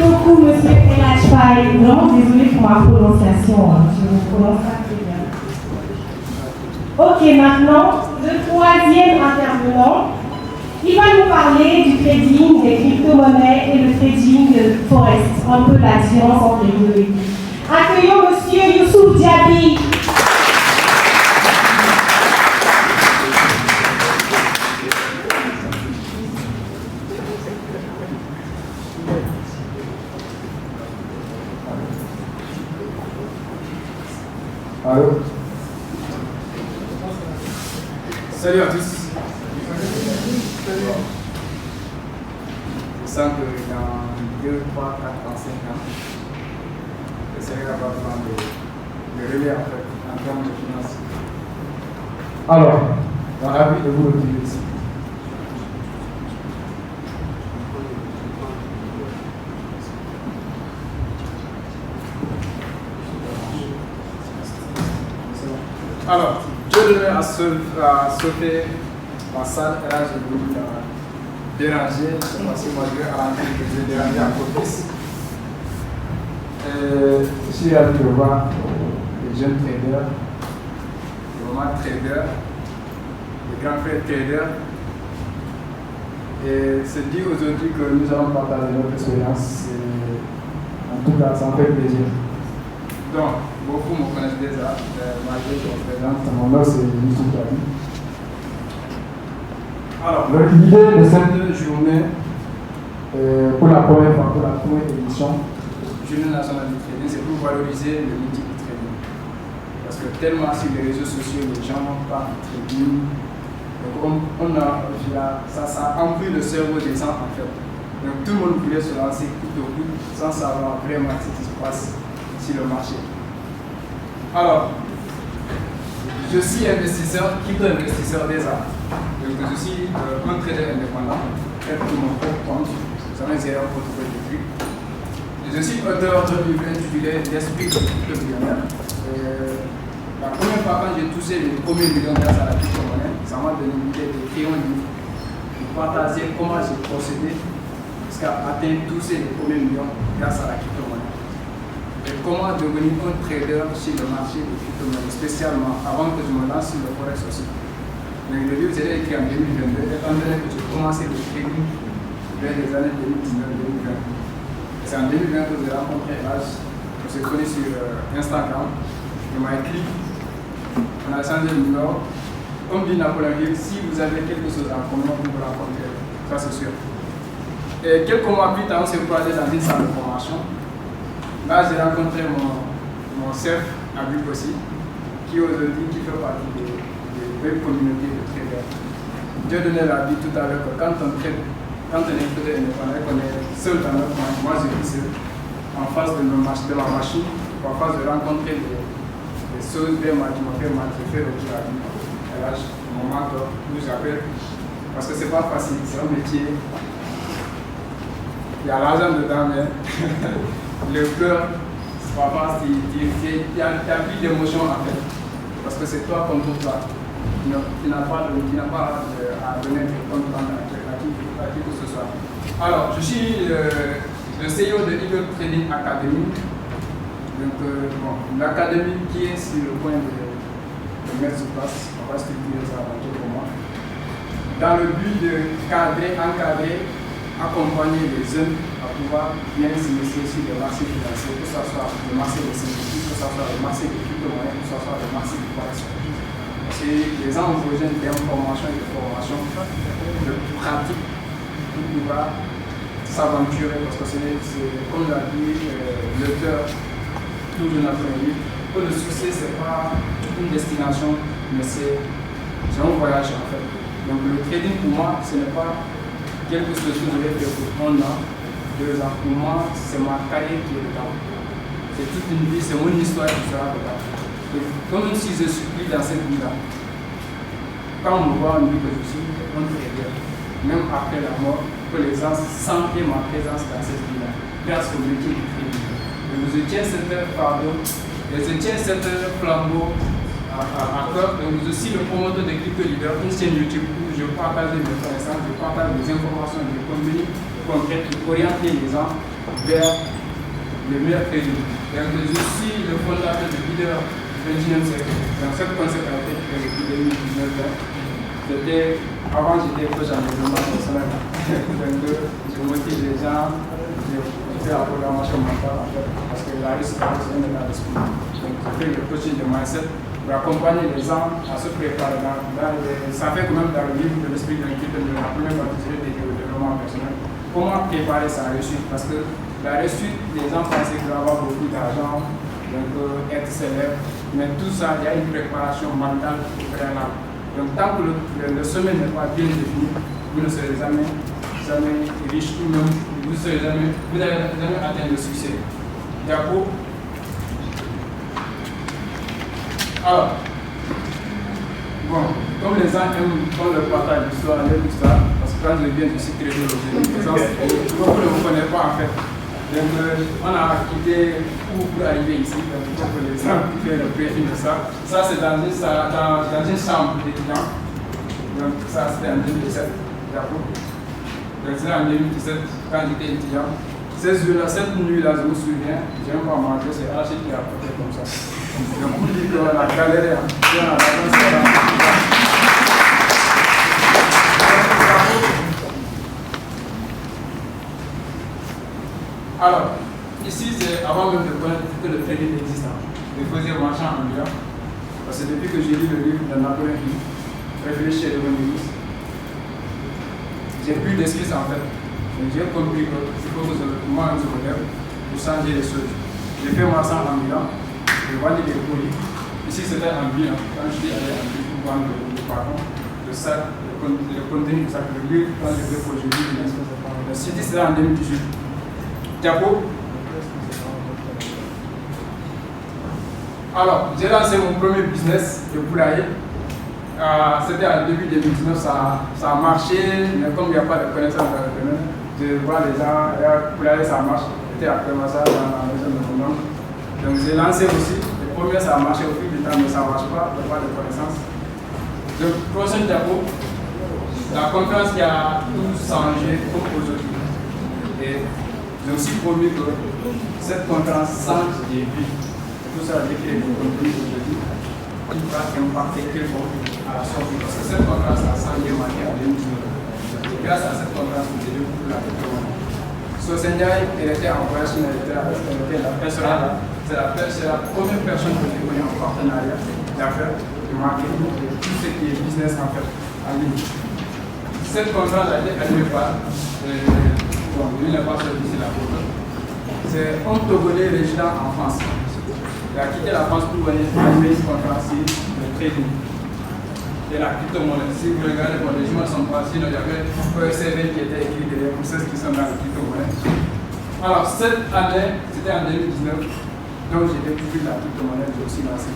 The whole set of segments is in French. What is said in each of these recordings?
beaucoup, monsieur Elachfay. Vraiment désolé pour ma prononciation. Je vous prononce pas très bien. Ok, maintenant, le troisième intervenant, il va nous parler du trading des crypto-monnaies et le trading forex. Un peu la différence entre les deux. Accueillons monsieur Youssouf Diaby. Allô? Salut à tous. Je sens que dans 2, 3, 4, 5 ans, le Sénégal va prendre le relais en fait, en termes de finances. Alors, ravi de vous retrouver ici. Alors, Dieu donne à sauver ma salle, et là j'ai voulu déranger, parce que moi je vais rentrer, je vais déranger encore plus. Je suis ravi de voir les jeunes traders, les mamans traders, les grands frères traders. Et c'est dit aujourd'hui que nous allons partager notre expérience. En tout cas, ça me fait plaisir. Donc, beaucoup me connaissent déjà, malgré que je me présente. Mon nom c'est Youssouf Diaby. Alors, l'idée de cette journée, pour la première fois, pour la première édition, Journée nationale du trading, c'est pour valoriser le métier du trading. Parce que tellement sur les réseaux sociaux, les gens parlent de trading. Donc, ça a empli le cerveau des gens en fait. Donc, tout le monde voulait se lancer coûte que coûte sans savoir vraiment ce qui se passe sur le marché. Alors, je suis investisseur, crypto-investisseur déjà. Donc, je suis un trader indépendant, fait pour mon propre compte. Vous avez un portefeuille de prix. Je suis auteur d'un livre intitulé L'esprit de crypto-millionnaire. La première fois quand j'ai touché les premiers millions grâce à la crypto-monnaie, ça m'a donné l'idée de créer un livre, de partager comment j'ai procédé jusqu'à atteindre tous les premiers millions grâce à la crypto-monnaie. Et comment devenir un trader sur le marché de crypto-monnaie, spécialement avant que je me lance sur le forex aussi. Donc, le livre, je l'ai écrit en 2022, étant donné que j'ai commencé le trading vers les années 2019-2020. C'est en 2020 que j'ai rencontré Raj, on s'est connu sur Instagram, il m'a écrit, on a changé de numéro. Comme dit Napoléon Hill, si vous avez quelque chose en commun, vous vous rencontrez, ça c'est sûr. Et quelques mois plus tard, on s'est croisé dans une salle de formation. Là, j'ai rencontré mon chef, Abib aussi, qui aujourd'hui fait partie des belles communautés de traders. Dieu donnait la vie tout à l'heure que quand on trade, quand on est trader indépendant, qu'on est seul dans notre monde, moi je vis seul, en face de ma machine, parfois je rencontrais des choses vraiment qui m'ont fait mal, je fais retour à vie. Et là, mon mentor, où j'appelle, parce que c'est pas facile, c'est un métier. Il y a l'argent dedans, mais le cœur, parfois, il y a plus d'émotion en fait. Parce que c'est toi contre toi. Tu n'as pas à donner de compte à qui que ce soit. Alors, je suis le CEO de Eagle Trading Academy. Donc, l'académie qui est sur le point de mettre sur place, on va structurer ça avant tout pour moi. Dans le but de encadrer, accompagner les jeunes à pouvoir bien s'initier sur les marchés financiers, que ce soit le marché des services, que ce soit le marché des crypto-monnaies, que ce soit le marché du forex. Les gens ont besoin d'informations et de formation, de pratique pour pouvoir s'aventurer. Parce que c'est comme l'a dit l'auteur toujours Napoléon, que le succès, ce n'est pas une destination, mais c'est un voyage en fait. Donc le trading pour moi, ce n'est pas quelque chose que je vais faire pour 1 an, 2 ans. Pour moi, c'est ma carrière qui est dedans. C'est toute une vie, c'est mon histoire qui sera dedans. Comme si je suis pris dans cette vie-là, quand on me voit, on dit que je suis un trader, même après la mort, que les gens sentent ma présence dans cette vie-là, grâce au métier du trading. Donc je tiens cette pardon, et je tiens cette flambeau à cœur. Donc je suis le promoteur de Crypto Leader, une chaîne YouTube où je partage mes connaissances, je partage mes informations, des contenus concrètes qui orientent les gens vers le meilleur trading. Donc, je suis le fondateur du leader du 21e siècle. Donc, cette concept a été créé depuis 2019. Avant, j'étais coach en développement personnel. Donc, je motive les gens, je fais la programmation mentale en fait, parce que la réussite c'est un état d'esprit. Donc, je fais le coaching de mindset pour accompagner les gens à se préparer. Ça fait quand même dans le livre de l'esprit de l'équipe de la première partie du développement personnel. Comment préparer sa réussite? Parce que la réussite, les gens pensent qu'il va avoir beaucoup d'argent, donc être célèbre, mais tout ça, il y a une préparation mentale préalable. Donc tant que le sommet n'est pas bien défini, vous ne serez jamais riche ou même vous n'allez jamais atteindre le succès. D'accord? Alors, bon, comme les gens aiment le partage d'histoire, parce que quand je viens du cycle de l'aujourd'hui, beaucoup ne vous connaissent pas en fait. Donc, on a quitté pour arriver ici, donc il faut que les gens fassent le briefing de ça. Ça, c'est dans une chambre d'étudiants. Donc, ça, c'était en 2017. D'accord? Donc, c'était en 2017, quand j'étais étudiant. Cette nuit-là, je me souviens, j'ai même pas mangé, c'est Rachid qui a apporté comme ça. Donc, pour dire qu'on a galéré, alors, ici, c'est avant même de connaître que le trading existe. Je faisais marchand ambulant. Parce que depuis que j'ai lu le livre de Napoléon Hill, Réfléchir et devenir riche, j'ai plus d'excuses en fait. J'ai compris qu'il faut que moi je me lève pour changer les choses. J'ai fait marchand ambulant, je vendais des colis. Ici, c'était en ville. Quand je dis aller en ville pour vendre le sac, le contenu du sac, le livre, quand je vais pour aujourd'hui, le site, c'était en 2018. Diapo. Alors, j'ai lancé mon premier business de poulailler. C'était en début 2019, ça a marché, mais comme il n'y a pas de connaissance dans le domaine, je vois les gens, poulailler ça marche. J'étais après ça dans la maison de mon oncle. Donc j'ai lancé aussi. Le premier ça a marché au fil du temps, mais ça ne marche pas, il n'y a pas de connaissance. Donc, prochain diapo, la conférence qui a tout changé comme aujourd'hui. Et j'ai aussi promis que cette conférence change des vies. Tout ça a été créé pour aujourd'hui, qui va impacter quelqu'un à la sortie. Parce que cette conférence a changé ma vie en 2019. Grâce à cette conférence, j'ai découvert la crypto-monnaie. Sosendiaï, elle était en voyage, elle était la personne, c'est la première personne que j'ai connue en partenariat d'affaires, de marketing, de tout ce qui est business en fait, en ligne. Cette conférence a été animée par, bon, lui n'est pas sorti ici la photo, c'est un Togolais résident en France. Il a quitté la France pour venir animer une conférence sur le trading et la crypto-monnaie. Si vous regardez, bon, les gens sont passés, il y avait un CV qui était écrit derrière pour ceux qui sont dans la crypto-monnaie. Alors, cette année, c'était en 2019, donc j'ai découvert la crypto-monnaie, j'ai aussi lancé.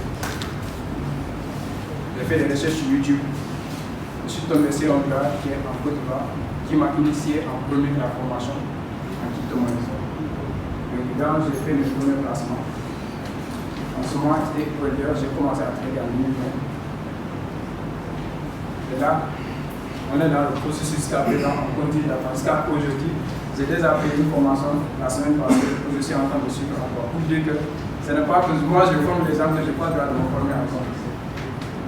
J'ai fait des recherches sur YouTube. Je suis tombé sur un gars qui est en Côte d'Ivoire, qui m'a initié en premier la formation en crypto-monnaie. Donc, là, j'ai fait mes premiers placements. En ce moment, j'étais trader, j'ai commencé à trader en 2020. Et là, on est dans le processus jusqu'à présent, on continue d'apprendre. Jusqu'à aujourd'hui, j'ai déjà fait une formation la semaine passée que je suis en train de suivre encore. Pour dire que ce n'est pas que moi je forme les gens que je n'ai pas le droit de me former encore.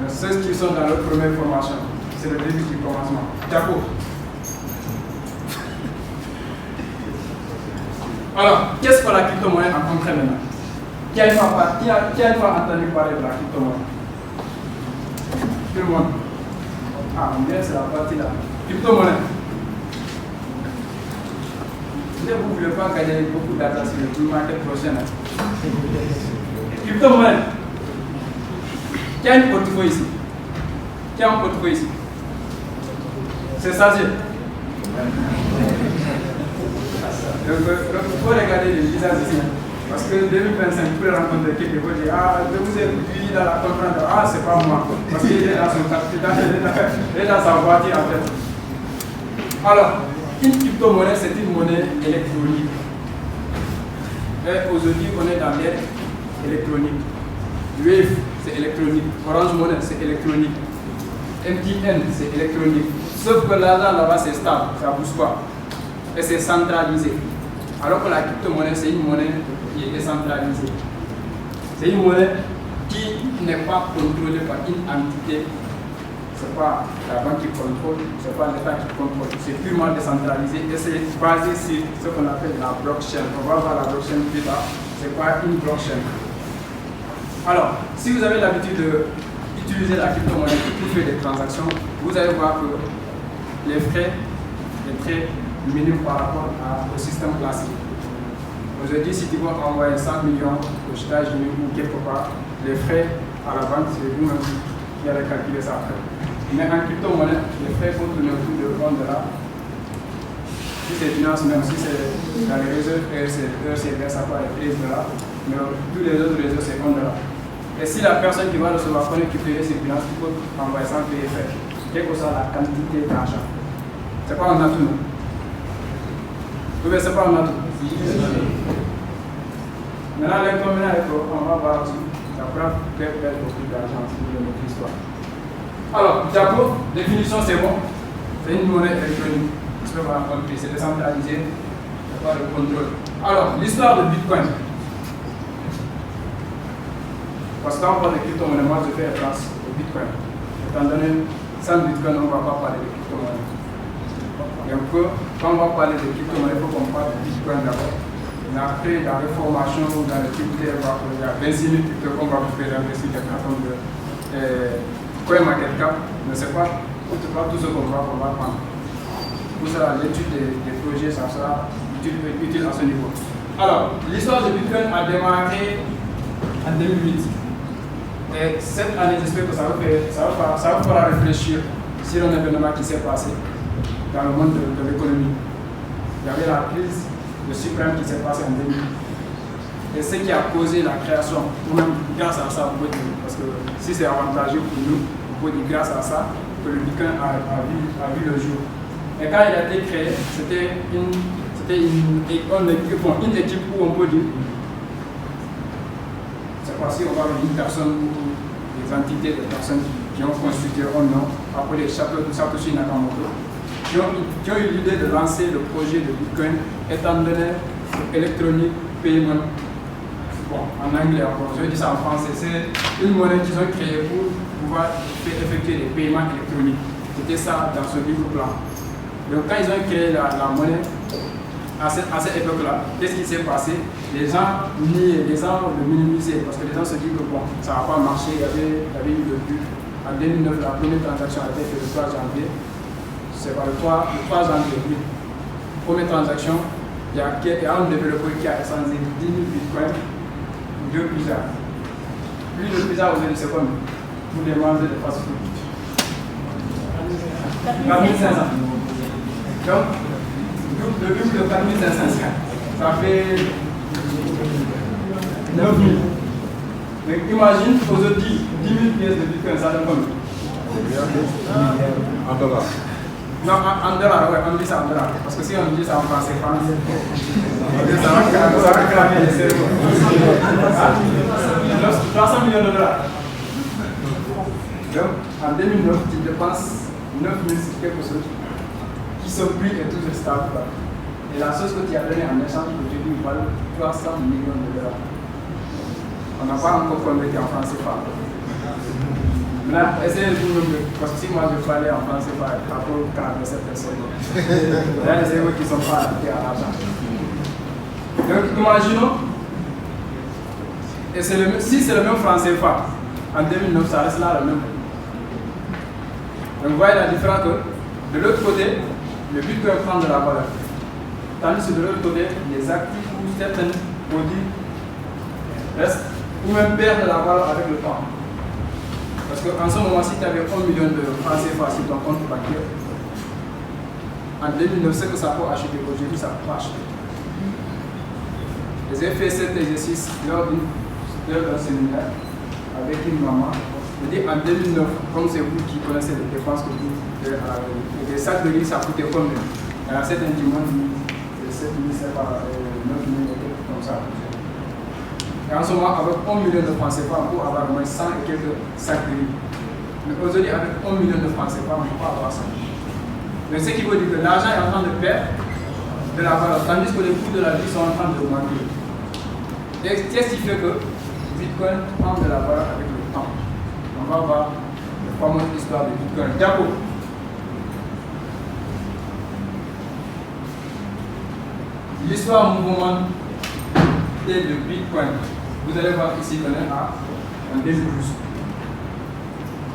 Mais ceux qui sont dans leur première formation, c'est le début du commencement. Diapo. Alors, qu'est-ce que la crypto-monnaie en concret maintenant? Qui a une fois entendu parler de la crypto-monnaie? Tout le monde. Ah, bien, c'est la partie là. Crypto-monnaie. Vous ne voulez pas gagner beaucoup d'argent sur le bull market prochain. Crypto-monnaie. Qui a une portefeuille ici? Qui a un portefeuille ici? C'est ça, c'est. Donc, il faut regarder les visages ici. Parce que 2025, vous pouvez rencontrer quelqu'un qui vous dire ah, je vous ai vu dans la conférence. Ah, c'est pas moi. Parce qu'il est dans son capital, il est dans sa voiture en fait. Alors, une crypto-monnaie, c'est une monnaie électronique. Et aujourd'hui, on est dans l'ère électronique. Wave, c'est électronique. Orange Money, c'est électronique. MTN, c'est électronique. Sauf que l'argent là-bas, c'est stable, ça ne bouge pas. et c'est centralisé. Alors que la crypto-monnaie, c'est une monnaie qui est décentralisée. C'est une monnaie qui n'est pas contrôlée par une entité. Ce n'est pas la banque qui contrôle, ce n'est pas l'État qui contrôle. C'est purement décentralisé et c'est basé sur ce qu'on appelle la blockchain. On va voir la blockchain plus tard. Ce n'est pas une blockchain. Alors, si vous avez l'habitude d'utiliser la crypto-monnaie pour faire des transactions, vous allez voir que les frais sont très minimes par rapport au système classique. Aujourd'hui, si tu veux envoyer 100 millions aux États-Unis ou quelque part, les frais à la banque, c'est vous-même qui allez calculer ça après. Mais en crypto-monnaie, les frais vont tourner autour de $1. Si c'est finance, même si c'est dans les réseaux RCB, ça peut être $13, mais tous les autres réseaux, c'est $1. Et si la personne qui va recevoir connaît qui paye ses finances, il faut envoyer sans payer frais, quelle que soit la quantité d'argent. C'est pas un atout. C'est pas un atout. Maintenant, l'inconvénient est qu'on va voir aussi, ça prend peut-être beaucoup d'argent si vous voulez notre histoire. Alors, d'abord, définition c'est bon, c'est une monnaie électronique, c'est décentralisé, il n'y a pas de contrôle. Alors, l'histoire de Bitcoin. Parce que quand on parle de crypto-monnaie, moi je fais référence au Bitcoin. Étant donné, sans Bitcoin, on ne va pas parler de crypto-monnaie. Donc, quand on va parler de crypto-monnaie, il faut qu'on parle de Bitcoin d'abord. Mais après, dans les formations ou dans les crypto, il y a 26 000 cryptos qu'on va vous présenter sur des plateformes de CoinMarketCap, mais ce n'est pas tout ce qu'on va prendre. Pour ça, l'étude des projets, ça sera utile à ce niveau. Alors, l'histoire de Bitcoin a démarré en 2008. Et cette année, j'espère que ça va faire réfléchir sur un événement qui s'est passé dans le monde de l'économie. Il y avait la crise de subprime qui s'est passée en 2008. Et ce qui a causé la création, ou même grâce à ça, parce que si c'est avantageux pour nous, on peut dire grâce à ça que le Bitcoin a vu le jour. Et quand il a été créé, c'était une équipe où on peut dire, c'est pas si on va avoir une personne ou des entités de personnes qui ont constitué un nom, appelé Satoshi Nakamoto, qui ont eu l'idée de lancer le projet de Bitcoin, étant donné électronique paiement. Bon, en anglais encore, je vais dire ça en français, c'est une monnaie qu'ils ont créée pour pouvoir effectuer des paiements électroniques. C'était ça dans ce livre plan. Donc quand ils ont créé la monnaie, à cette époque-là, qu'est-ce qui s'est passé? Les gens niaient, les gens le minimisaient parce que les gens se disent que bon, ça ne va pas marcher, il y avait eu le but. En 2009, la première transaction a été faite le 3 janvier. C'est pas le 3 janvier, oui. Première transaction, il y a un développeur qui a échangé 10 000 bitcoins, 2 pizzas. Lui, le pizza, vous allez c'est comme vous les mangez de fast-food. 4500. Donc, le but de 4500, ça fait 9 000. Donc, imagine aujourd'hui 10 000 pièces de bitcoin, ça donne combien? En dollars. Non, en dollars, ouais, on dit ça en dollars. Parce que si on dit ça en français, ça va cramer les cerveaux. 300 millions de dollars. Donc, en 2009, tu dépenses 9 000 sur quelque chose qui se plie et tout se stable. Et la chose que tu as donnée en échange aujourd'hui valent 300 millions de dollars. On n'a pas encore converti en francs CFA. Là, essayez de vous nommer, parce que si moi je parlais en français, par rapport au cas de cette personne, il y a des cerveaux qui ne sont pas adaptés à l'argent. Donc, imaginons, et si c'est le même franc CFA, en 2009, ça reste là le même. Donc, vous voyez la différence que de l'autre côté, le bitcoin prend de la valeur. Tandis que de l'autre côté, les actifs ou certains produits restent ou même perdent de la valeur avec le temps. Parce qu'en ce moment, si tu avais 1 million de francs CFA sur ton compte bancaire, en 2009, ce que ça peut acheter aujourd'hui, ça peut pas acheter. J'ai fait cet exercice lors d'un séminaire avec une maman. Je dis en 2009, comme c'est vous qui connaissez les dépenses que vous faites à la rue, des sacs de riz, ça coûtait combien? Il y a certains qui m'ont dit 7 000, 9 000, quelque chose comme ça. Et en ce moment, avec 1 million de francs CFA, on peut avoir au moins 100 et quelques sacs de riz. Mais aujourd'hui, avec 1 million de francs CFA, on ne peut pas avoir ça. Mais ce qui veut dire que l'argent est en train de perdre, de la valeur, tandis que les coûts de la vie sont en train d'augmenter. Et qu'est-ce qui fait que Bitcoin prend de la valeur avec le temps? On va voir la fameuse histoire de Bitcoin. D'accord. L'histoire mouvementée de Bitcoin. Vous allez voir ici qu'on est en 2012.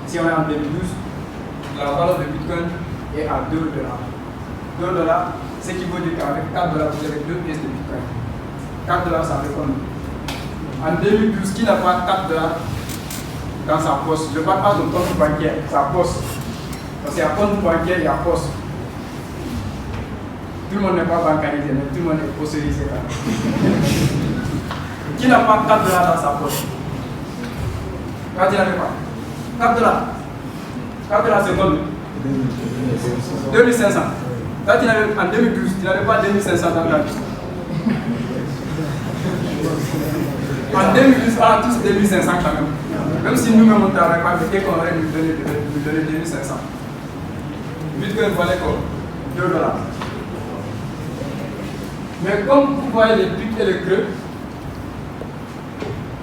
Si on est en 2012, la valeur de Bitcoin est à 2 $. 2 $, ce qui veut dire qu'avec 4 $, vous avez 2 pièces de Bitcoin. 4 $, ça fait combien? En 2012, qui n'a pas 4 $ dans sa poche? Je ne parle pas de compte bancaire, sa poche. Parce qu'il y a compte bancaire, il y a poche. Tout le monde n'est pas bancarisé, mais tout le monde est possédé. Qui n'a pas 4 $ dans sa poche? Quand il n'avait pas 4 $. 4 $ c'est combien? 2500. Quand il avait, en 2012, il n'avait pas 2500 dans la vie. En 2012, on a tous 2500 quand même. Même si nous-mêmes on ne travaille pas, mais dès qu'on aurait nous donné 2500. Bitcoin valait quoi? 2 $. Mais comme vous voyez les pics et les creux,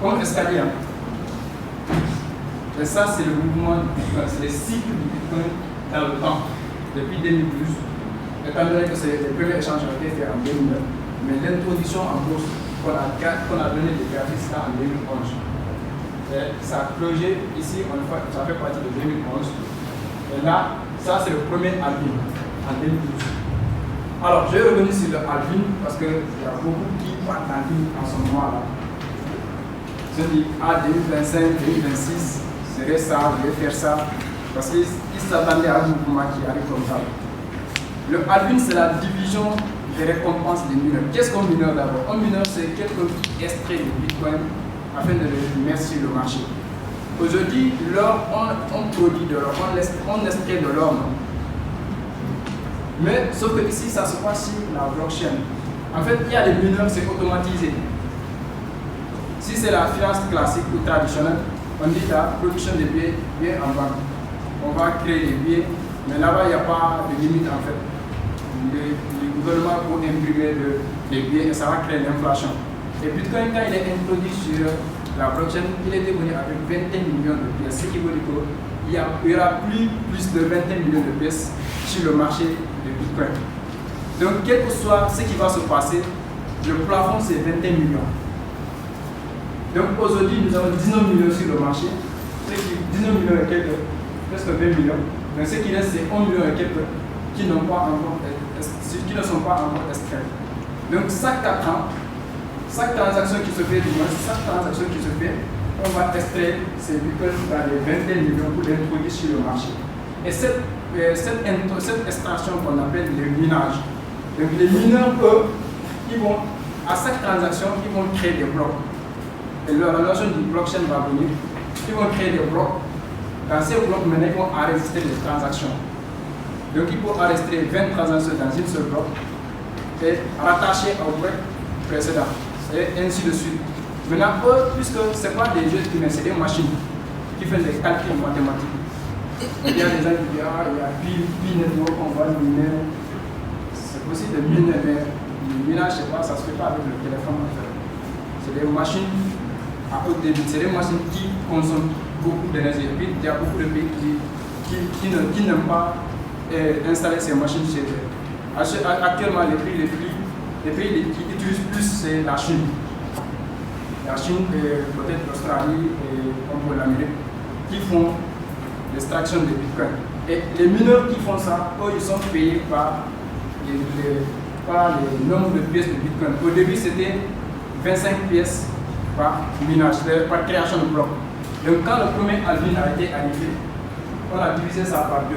comme escalier. Et ça, c'est le mouvement du Bitcoin, c'est le cycle du Bitcoin dans le temps, depuis 2012. Étant donné que les premiers échanges ont été faits en 2009, mais l'introduction en bourse qu'on a donné des graphistes en 2011. Et ça a closé ici, ça fait partie de 2011. Et là, ça c'est le premier halving en 2012. Alors, je vais revenir sur le halving parce qu'il y a beaucoup qui partent d'halving en ce moment-là. Je dis, 2025, 2026, serait ça, je vais faire ça. Parce qu'ils s'attendaient à un mouvement qui arrive comme ça. Le halving, c'est la division des récompenses des mineurs. Qu'est-ce qu'un mineur d'abord? Un mineur, c'est quelqu'un qui extrait le Bitcoin afin de le mettre sur le marché. Aujourd'hui, l'or, on produit de l'or, on extrait de l'or. Mais sauf que ici, ça se passe sur la blockchain. En fait, il y a des mineurs, c'est automatisé. Si c'est la finance classique ou traditionnelle, on dit la production des billets en banque. On va créer des billets, mais là-bas, il n'y a pas de limite en fait. Le gouvernement pour imprimer des billets et ça va créer l'inflation. Et Bitcoin, quand il est introduit sur la blockchain, il est devenu avec 21 millions de pièces, ce qui veut dire qu'il y aura plus de 21 millions de pièces sur le marché de Bitcoin. Donc, quel que soit ce qui va se passer, le plafond c'est 21 millions. Donc aujourd'hui, nous avons 19 millions sur le marché, 19 millions et quelques, presque 20 millions. Mais ce qui reste, c'est 1 million et quelques qui ne sont pas encore extraits. Donc chaque 4 ans, chaque transaction qui se fait, on va extraire ces bitcoins dans les 21 millions pour les introduire sur le marché. Et cette extraction qu'on appelle le minage. Donc les mineurs, eux, ils vont, à chaque transaction, ils vont créer des blocs. Et la notion du blockchain va venir. Ils vont créer des blocs. Dans ces blocs, maintenant, ils vont enregistrer les transactions. Donc, ils vont enregistrer 20 transactions dans une seule bloc et rattacher au bloc précédent. Et ainsi de suite. Maintenant, eux, puisque ce n'est pas des jeux humains, c'est des machines qui font des calculs mathématiques. Il y a des gens qui disent, il y a pi network, on va miner. C'est possible de miner, mais le minage, je ne sais pas, ça ne se fait pas avec le téléphone. C'est des machines à haute débit, c'est des machines qui consomment beaucoup d'énergie. Et puis, il y a beaucoup de pays qui n'aiment pas installer ces machines chez eux. Actuellement, les pays qui utilisent plus, c'est la Chine. La Chine, peut-être l'Australie et comme l'Amérique, qui font l'extraction de Bitcoin. Et les mineurs qui font ça, eux, ils sont payés par les nombres de pièces de Bitcoin. Au début, c'était 25 pièces par minage, par création de blocs. Donc quand le premier halving a été arrivé, on a divisé ça par 2.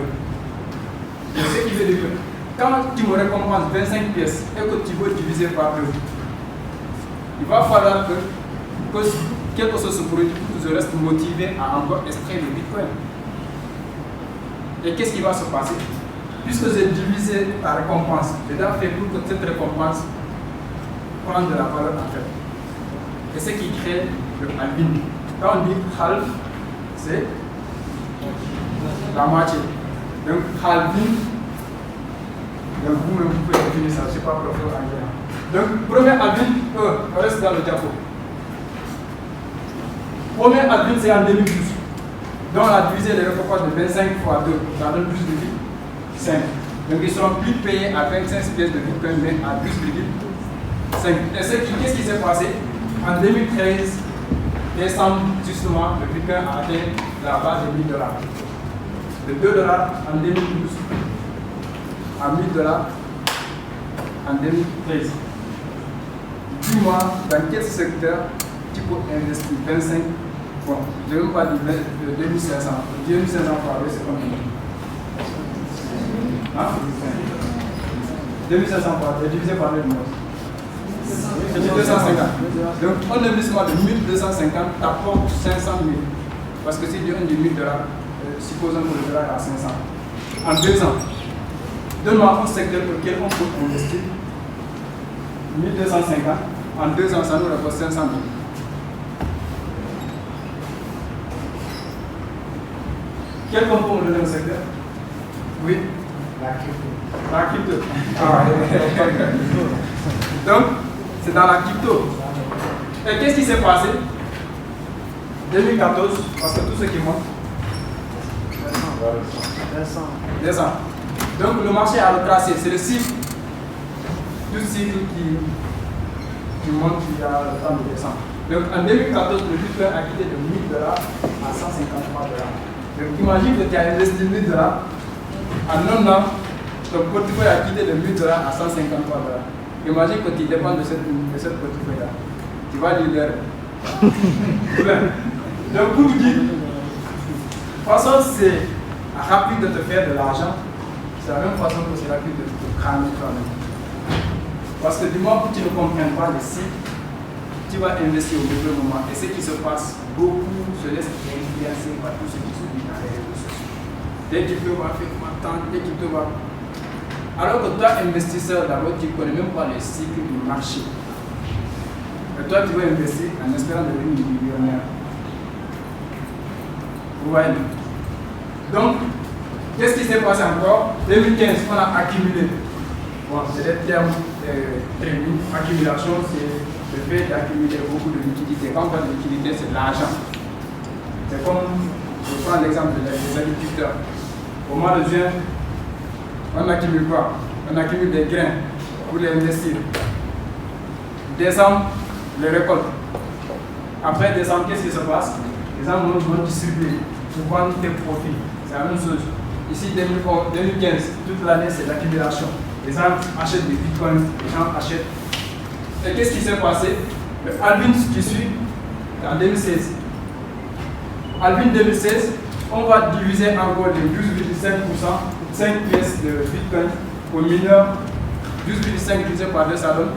Ce qui veut dire que quand tu me récompenses 25 pièces et que tu veux diviser par 2, il va falloir que quelque chose se produise pour que je reste motivé à encore extraire le Bitcoin. Et qu'est-ce qui va se passer? Puisque j'ai divisé la récompense, je dois faire pour que cette récompense prenne de la valeur en fait. Et ce qui crée le halving. Quand on dit half, c'est la moitié. Donc halving, Donc vous-même, vous pouvez définir ça, je ne suis pas prof en anglais. Donc, premier halving, on reste dans le diapo. Premier halving, c'est en 2012. Donc, on a divisé les recours de 25 fois 2, ça donne plus de 5. Donc, ils ne seront plus payés à 25 pièces de Bitcoin, mais à 12,5. Et qu'est-ce qui s'est passé? En 2013, décembre, justement, le Bitcoin a atteint la base de 1000 $. De 2 $ en 2012 à 1000 $ en 2013. Dis-moi, dans quel secteur tu peux investir 25? Bon, je ne veux pas dire 2500. 2500 par c'est combien? Hein? 2500 par divisé par 9 mois. C'est 250. Donc, un investissement de 1250 t'apporte 500 000. Parce que si on dit 1000 $, supposons que le dollar est à 500. En 2 ans, donne-moi un secteur auquel on peut investir 1250. En 2 ans, ça nous rapporte 500 000. Quel qu'on peut me donner au secteur? Oui. La crypto. Ah, donc, c'est dans la crypto. Et qu'est-ce qui s'est passé? 2014, parce que tout ce qui monte. 200. Donc, le marché a retracé. C'est le cycle. Tout cycle qui monte, il y a le temps de descendre. Donc, en 2014, le Bitcoin a quitté de 1000 $ à 153 $. Donc, imagine que tu as investi 1000 $. En un an, ton portefeuille a quitté de 1000 $. À 153 $. Imagine que tu dépends de cette portefeuille-là. Tu vas lui dire. Donc, pour vous dire, de toute façon, c'est rapide de te faire de l'argent. C'est la même façon que c'est rapide de te cramer toi-même. Parce que du moment où tu ne comprends pas les cycles, tu vas investir au mauvais moment. Et ce qui se passe, beaucoup se laissent influencer par tout ce qui se dit dans les réseaux sociaux. Dès qu'il te va faire attendre, dès qu'il te va. Alors que toi, investisseur, d'abord, tu ne connais même pas les cycles du marché. Et toi, tu vas investir en espérant devenir millionnaire. Vous voyez? Donc, qu'est-ce qui s'est passé encore? 2015, on a accumulé. Bon, c'est des termes très bien. Accumulation, c'est le fait d'accumuler beaucoup de liquidités. Quand on parle de liquidité, c'est de l'argent. C'est comme, je prends l'exemple des agriculteurs. Au mois de juin, on accumule quoi? On accumule des grains pour les investir. Décembre, les récoltes. Après décembre, qu'est-ce qui se passe? Les gens vont distribuer pour vendre tes profits. C'est la même chose. Ici, 2015, toute l'année, c'est l'accumulation. Les gens achètent des bitcoins, les gens achètent. Et qu'est-ce qui s'est passé? Le halving qui suit, en 2016. Halving 2016, on va diviser encore de 12,5%, 5 pièces de bitcoin au mineur. 12,5 divisé par 2, ça donne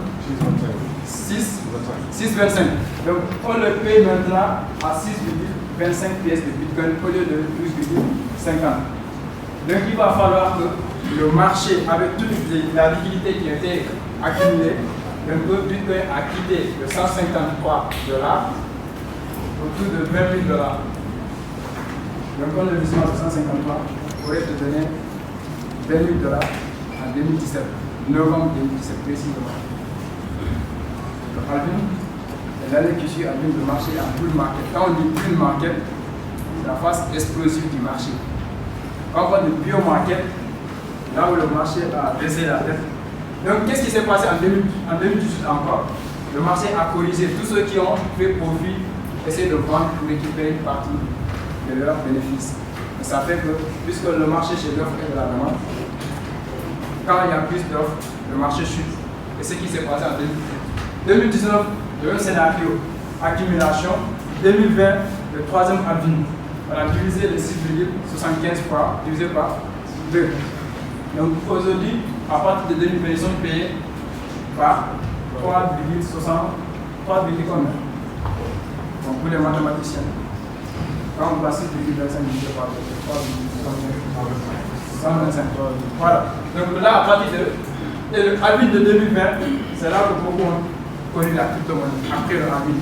6,25. Donc, on le paye maintenant à 6,25 pièces de bitcoin au lieu de 12,50. Donc, il va falloir que le marché, avec toute la liquidité qui a été accumulée, donc le bitcoin a quitté de 153 $, autour de 20 000 $. Donc, un investissement de 153 pourrait te donner 20 000 $ en 2017, novembre 2017 précisément. Le halving, l'année qui suit, halving de marché en bull market. Quand on dit bull market, c'est la phase explosive du marché. Quand on parle de bear market, là où le marché a baissé la tête. Donc, qu'est-ce qui s'est passé en 2018 encore? Le marché a corrigé. Tous ceux qui ont fait profit essaient de vendre pour récupérer une partie de leurs bénéfices. Et ça fait que, puisque le marché chez l'offre et de la demande, quand il y a plus d'offres, le marché chute. Et ce qui s'est passé en 2019, le même scénario, accumulation. 2020, le troisième halving. On a divisé les 6,75 fois, divisé par 2. Donc aujourd'hui, à partir de 2020, ils sont payés par 3,60. 3, combien? Donc pour les mathématiciens. Quand on passe 6,25 divisé par 2, 125. Voilà. Donc là, à partir de le halving de 2020, c'est là que beaucoup ont connu la crypto-monnaie, après le halving.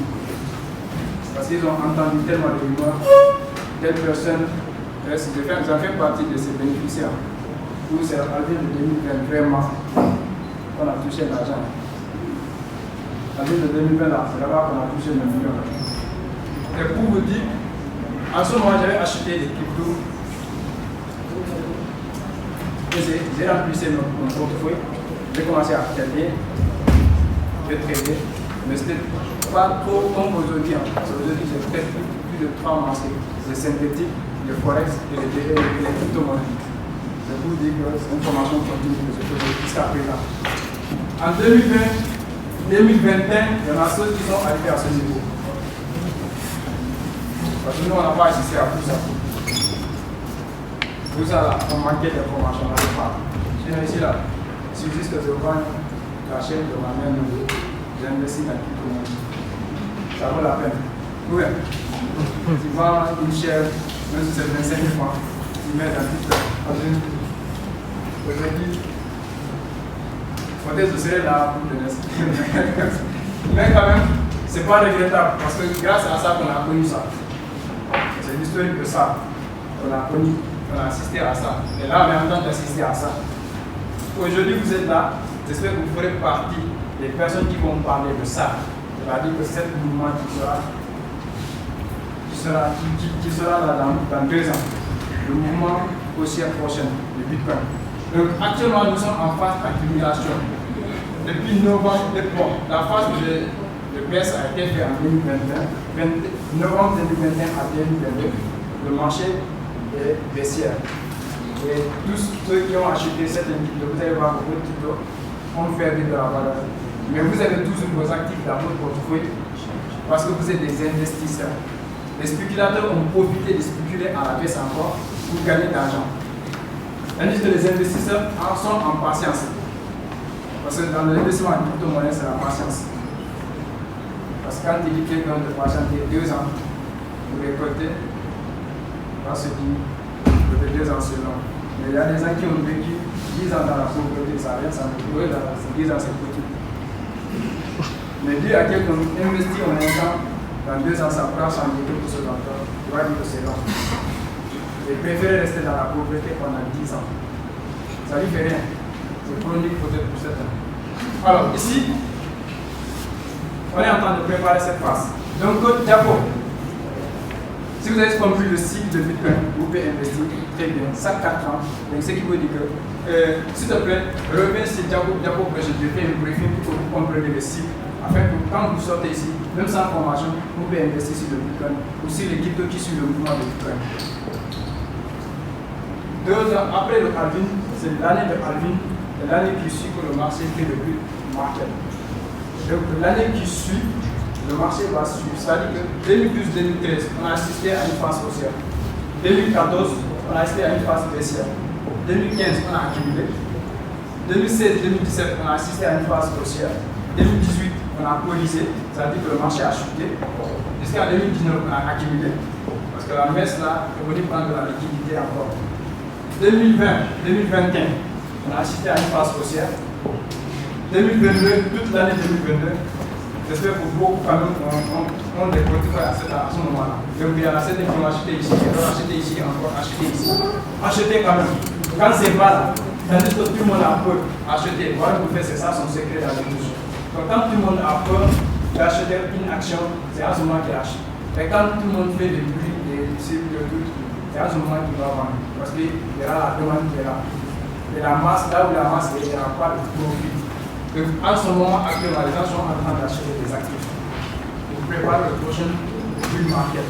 Parce qu'ils ont entendu tellement de rumeurs, telle personne, j'en fais partie de ces bénéficiaires. où c'est à partir de 2020 vraiment qu'on a touché l'argent. À partir de 2020, c'est là-bas qu'on a touché le million. Et pour vous dire, en ce moment, j'avais acheté des cryptos. J'ai rempli mon portefeuille. J'ai commencé à trader, mais c'était pas trop comme aujourd'hui. Aujourd'hui, j'ai fait plus de 3 marchés, les synthétiques, les forex et les crypto-monnaies. C'est pour vous dire que c'est une formation continue que je fais jusqu'à présent. En 2020, 2021, il y en a ceux qui sont arrivés à ce niveau. Parce que nous, on n'a pas assisté à tout ça. Tout ça, là, on manquait d'informations. Je viens ici, là. Il suffit que je vends la chaîne de ma mère, j'ai investi dans la crypto-monnaie. Ça vaut la peine. Oui. Tu vends une chaîne, même si c'est 25 000 francs, tu mets dans la crypto-monnaie. Aujourd'hui, peut-être que je serai là pour le reste. Mais quand même, c'est pas regrettable parce que grâce à ça qu'on a connu ça. C'est l'historique de ça. On a connu, on a assisté à ça. Et là, on est en train d'assister à ça. Aujourd'hui, vous êtes là. J'espère que vous ferez partie des personnes qui vont parler de ça. C'est-à-dire que cet mouvement qui sera là dans 2 ans. Le mouvement haussière prochaine, le Bitcoin. Donc actuellement, nous sommes en phase d'accumulation. Depuis novembre, la phase de baisse a été faite en 2021. Novembre 2021 à 2022, le marché est baissière. Et tous ceux qui ont acheté cette crypto, vous allez voir que votre crypto ont perdu de la valeur. Mais vous avez toujours vos actifs dans votre portefeuille parce que vous êtes des investisseurs. Les spéculateurs ont profité de spéculer à la baisse encore pour gagner de l'argent. Tandis que les investisseurs sont en patience. Parce que dans l'investissement en crypto-monnaie, c'est la patience. Parce que quand tu dis quelqu'un de patienter 2 ans pour récolter, on va se dire que 2 ans c'est long. Mais il y a des gens qui ont vécu 10 ans dans la pauvreté, ça n'a rien, ça ne peut pas, 10 ans c'est petit. Mais dire à quelqu'un investir en un temps, dans 2 ans ça prend changer quelque chose encore, tu vas dire que c'est long. Et préférer rester dans la pauvreté pendant 10 ans. Ça lui fait rien. C'est chronique peut-être pour certains. Alors ici, on est en train de préparer cette phase. Donc, d'abord, si vous avez compris le cycle de Bitcoin, vous pouvez investir très bien, chaque 4 ans. Donc, ce qui veut dire que, s'il te plaît, reviens sur Diabo que je te fais un briefing pour que vous compreniez le cycle. Afin que quand vous sortez ici, même sans formation, vous pouvez investir sur le Bitcoin ou sur les cryptos qui suivent le mouvement de Bitcoin. 2 ans après le halving, c'est l'année de halving, c'est l'année qui suit que le marché fait le plus market. Donc l'année qui suit, le marché va suivre. C'est-à-dire que 2012-2013, on a assisté à une phase haussière. 2014, on a assisté à une phase baissière. 2015, on a accumulé. 2016-2017, on a assisté à une phase haussière. 2018, on a corrigé, c'est-à-dire que le marché a chuté. Jusqu'à 2019, on a accumulé. Parce que la messe là, est venue prendre de la liquidité encore. 2020-2021, on a assisté à une phase haussière. 2022, toute l'année 2022, j'espère que beaucoup quand même ont des portefeuilles à ce moment-là. Donc il y en a certains qui ont acheté ici, qui ont acheté ici, encore acheté ici. Achetez quand même. Quand c'est pas là, tandis que tout le monde a peur d'acheter. Voilà, vous faites, c'est ça son secret dans les bouches. Donc quand tout le monde a peur d'acheter une action, c'est à ce moment qu'il achète. Et quand tout le monde fait des bruits, des cibles, de tout, c'est à ce moment qu'il va vendre. Parce qu'il y aura la demande qui est là. Et la masse, là où la masse est, il n'y aura pas de profit. Donc, en ce moment actuellement, les gens sont en train d'acheter des actifs pour préparer le prochain bull market.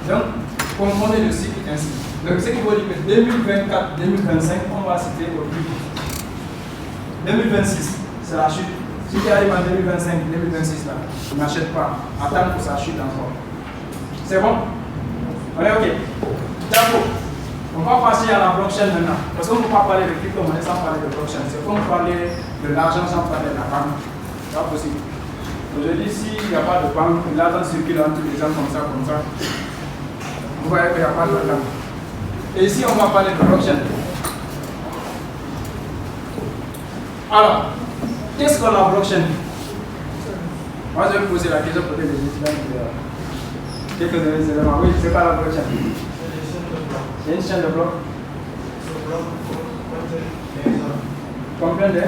Donc, comprenez le cycle ainsi. Donc, ce qui veut dire que 2024-2025, on va citer au plus vite. 2026, c'est la chute. Si tu arrives en 2025-2026, là, tu n'achètes pas. Attends que ça chute encore. C'est bon? On est OK. D'accord. On va passer à la blockchain maintenant. Parce qu'on ne peut pas parler de crypto-monnaie sans parler de blockchain. C'est comme parler de l'argent sans parler de la banque. C'est pas possible. Aujourd'hui, s'il n'y a pas de banque, l'argent circule entre les gens comme ça. Vous voyez qu'il n'y a pas d'argent. Et ici, on va parler de blockchain. Alors, qu'est-ce que la blockchain? Moi, je vais vous poser la question pour les étudiants. Quelques éléments. Oui, c'est pas la blockchain. C'est une chaîne de blocs. Combien de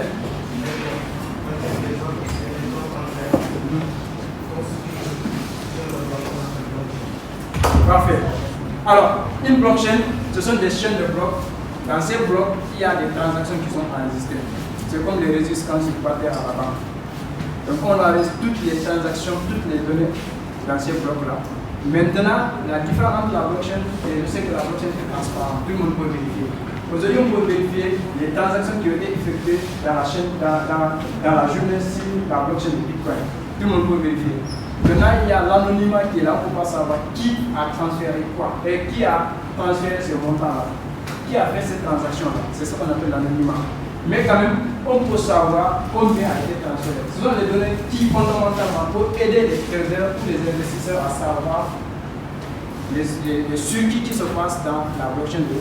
Parfait. Alors, une blockchain, ce sont des chaînes de blocs. Dans ces blocs, il y a des transactions qui sont enregistrées. C'est comme les registres quand ils partent à la banque. Donc, on enregistre toutes les transactions, toutes les données dans ces blocs-là. Maintenant, la différence entre la blockchain et je sais que la blockchain est transparente, tout le monde peut vérifier. Aujourd'hui, on peut vérifier les transactions qui ont été effectuées dans la chaîne, dans la journée sur la blockchain de Bitcoin. Tout le monde peut vérifier. Maintenant, il y a l'anonymat qui est là pour ne pas savoir qui a transféré quoi et qui a transféré ce montant-là. Qui a fait cette transaction-là. C'est ce qu'on appelle l'anonymat. Mais quand même, on peut savoir combien a été transféré. Ce sont les données qui, fondamentalement, peuvent aider les traders ou les investisseurs à savoir les circuits qui se passent dans la blockchain de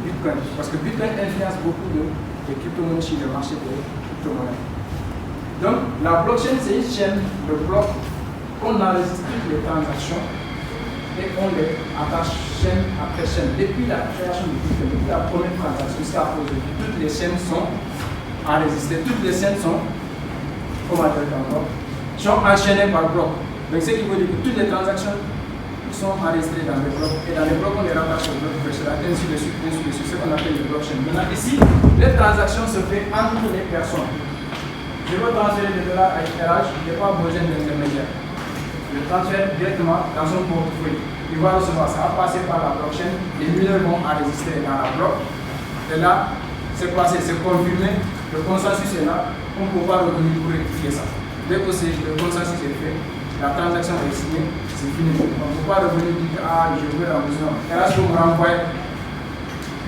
Bitcoin. Parce que Bitcoin influence beaucoup de crypto-monnaies sur le marché des crypto-monnaies. Donc, la blockchain, c'est une chaîne de blocs. On enregistre toutes les transactions et on les attache chaîne après chaîne. Depuis la création de Bitcoin, depuis la première transaction jusqu'à aujourd'hui, toutes les chaînes sont enregistrées, toutes les chaînes sont, comment dire encore, sont enchaînées par bloc. Donc, ce qui veut dire que toutes les transactions sont enregistrées dans les blocs et dans les blocs on les rattache au bloc précédent, ainsi de suite, ce qu'on appelle les blockchains. Maintenant, ici, les transactions se font entre les personnes. Je veux transférer des dollars à RH, je n'ai pas besoin d'intermédiaire. Je transfère directement dans son portefeuille. Il va recevoir ça, passer par la blockchain, les mineurs vont enregistrer dans la bloc. Et là, c'est passé, c'est confirmé, le consensus est là, on ne peut pas revenir pour rectifier ça. Dès que le consensus est fait, la transaction est signée, c'est fini. On ne peut pas revenir dire ah, je veux la besoin. Et là, je peux me renvoyer.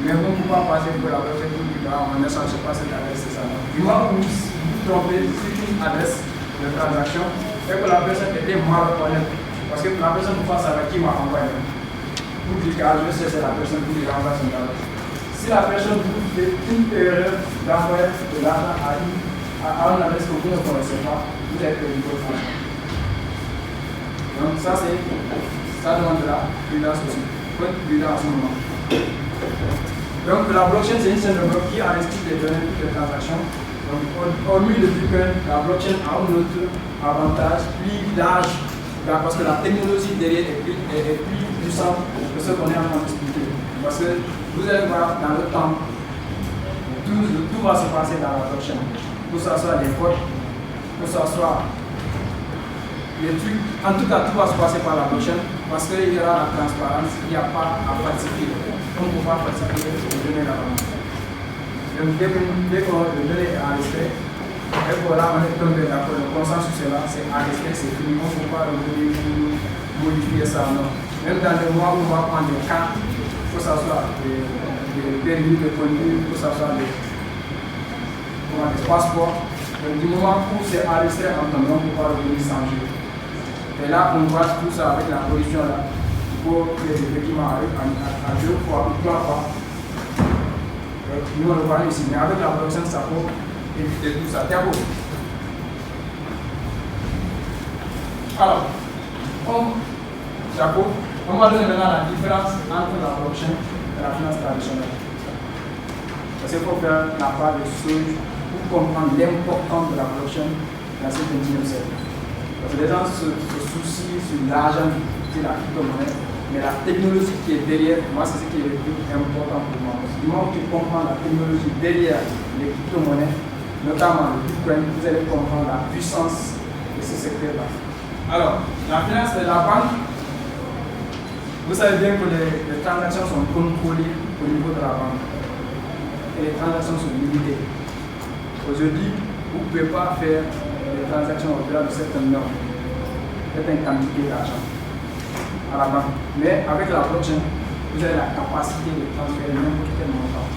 Mais on ne peut pas passer pour la blockchain pour dire ah, on n'échange pas cette adresse, c'est ça. Du moment où vous trompez sur une adresse de transaction, et que la personne était mal reconnaître. Parce que la personne ne peut pas savoir qui m'a envoyé. Pour dire que je sais c'est la personne qui lui renvoie son adresse. Si la personne vous fait une erreur d'envoyer de l'argent à une adresse que vous ne connaissez pas, vous avez perdu votre argent. Donc ça demande de la prudence aussi. Il faut être prudent à ce moment. Donc la blockchain c'est une chaîne de blocs qui enregistre les données de toutes les transactions. Donc, hormis le Bitcoin, la blockchain a un autre avantage plus large parce que la technologie derrière est plus puissante que ce qu'on est en train d'expliquer. Parce que vous allez voir dans le temps, tout va se passer dans la blockchain. Que ce soit les codes, que ce soit les trucs. En tout cas, tout va se passer par la blockchain parce qu'il y aura la transparence, il n'y a pas à falsifier. On ne peut pas falsifier les données là-bas. Donc, dès qu'on le donné est enregistré, et voilà, on est tombé d'accord, le consensus est là, c'est enregistré, c'est fini, on ne peut pas revenir modifier ça, non. Même dans les mois où on va prendre des cartes, que ce soit des permis de conduire, que ce soit des passeports, donc du moment où c'est enregistré en temps, on ne peut pas revenir changer. Et là, on voit tout ça avec la pollution là, pour que les documents arrivent à 2 fois ou 3 fois. Nous on le voit ici, mais avec la blockchain, ça peut éviter tout ça. Diabo. Alors, on va donner maintenant la différence entre la blockchain et la finance traditionnelle. Parce qu'il faut faire la part des choses pour comprendre l'importance de la blockchain dans ce 21e siècle. Parce que les gens se soucient sur l'argent, sur la crypto-monnaie. Mais la technologie qui est derrière, moi c'est ce qui est le plus important pour moi. Du moment que tu comprends la technologie derrière les crypto-monnaies, notamment le Bitcoin, vous allez comprendre la puissance de ce secteur-là. Alors, la finance de la banque, vous savez bien que les transactions sont contrôlées au niveau de la banque. Et les transactions sont limitées. Aujourd'hui, vous ne pouvez pas faire des transactions au-delà de certaines normes, certaines quantités d'argent à la banque. Mais avec la blockchain, vous avez la capacité de transférer n'importe quel montant.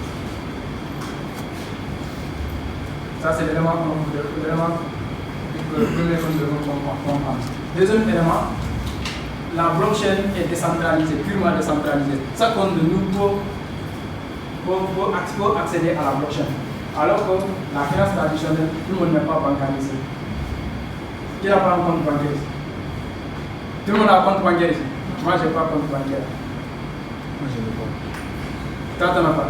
Ça, c'est l'élément que le premier que nous devons comprendre. Deuxième élément, la blockchain est décentralisée, purement décentralisée. Ça compte de nous pour accéder à la blockchain. Alors que la finance traditionnelle, tout le monde n'est pas bancarisé. Qui n'a pas un compte bancaire ici? Tout le monde a un compte bancaire ici. Moi, je n'ai pas de compte bancaire. Moi, je n'ai pas. Toi, tu n'en as pas.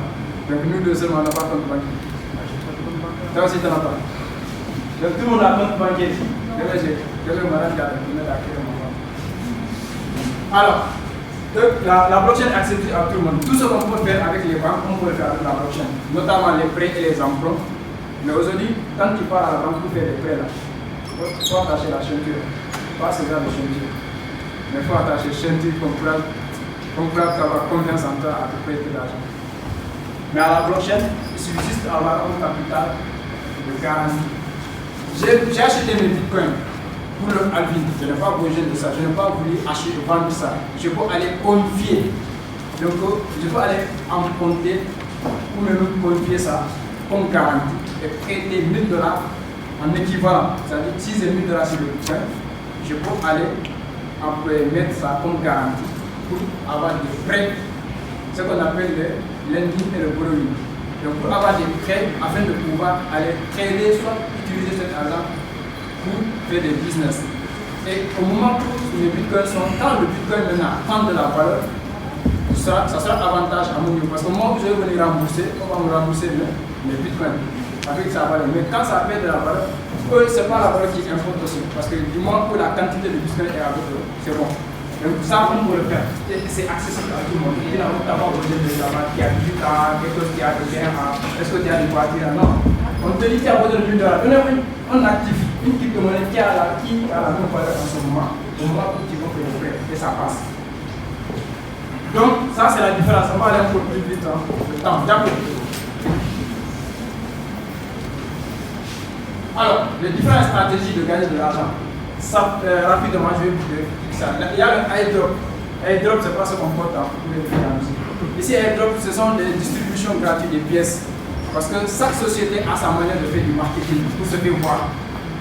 Donc nous deux seulement, on n'a pas de compte bancaire. Toi aussi, tu n'en as pas. Donc tout le monde a un compte bancaire ici. J'ai le malade qui a donné la clé de mon compte. Alors, la blockchain est accessible à tout le monde. Tout ce qu'on peut faire avec les banques, on peut le faire avec la blockchain, notamment les prêts et les emprunts. Mais aujourd'hui, quand tu pars à la banque pour faire des prêts, il faut attacher la ceinture. Pas ce genre de ceinture. Mais il faut attacher la ceinture pour avoir confiance en toi à te prêter de l'argent. Mais à la blockchain, il suffit juste d'avoir un capital de garantie. J'ai acheté mes bitcoins pour le halving. Je n'ai pas besoin de ça. Je n'ai pas voulu acheter ou vendre ça. Je peux aller confier. Donc, je peux aller emprunter ou même confier ça comme garantie et prêter 1 000 $ en équivalent. C'est-à-dire, si j'ai 1 000 $ sur le bitcoin, je peux aller mettre ça comme garantie pour avoir des prêts, ce qu'on appelle le lending et le borrowing. Donc pour avoir des prêts afin de pouvoir aller trader, soit utiliser cet argent pour faire des business. Et au moment où les bitcoins sont, quand le bitcoin maintenant prend de la valeur, ça sera avantage à mon niveau. Parce que moi, je vais venir rembourser, on va me rembourser les bitcoins avec sa valeur. Mais quand ça perd de la valeur, ce n'est pas la valeur qui importe aussi. Parce que du moment où la quantité de bitcoin est avec eux, c'est bon. Donc ça, on peut le faire. C'est accessible à tout le monde. Il n'y a pas besoin de savoir qui a 18 ans, quelque chose qui a de bien, est-ce que tu as des voitures? Non. On te dit qu'il y a besoin de 1 000 $. On active une crypto-monnaie qui a la même valeur en ce moment. Au moment où tu vas faire le prêt, et ça passe. Donc, ça c'est la différence. On va aller un peu plus vite. Le temps. Alors, les différentes stratégies de gagner de l'argent. Rapidement, je vais vous dire ça. Il y a le airdrop. Airdrop, c'est pas ce qu'on porte pour les finances. Ici, airdrop, ce sont des distributions gratuites des pièces. Parce que chaque société a sa manière de faire du marketing pour se faire voir.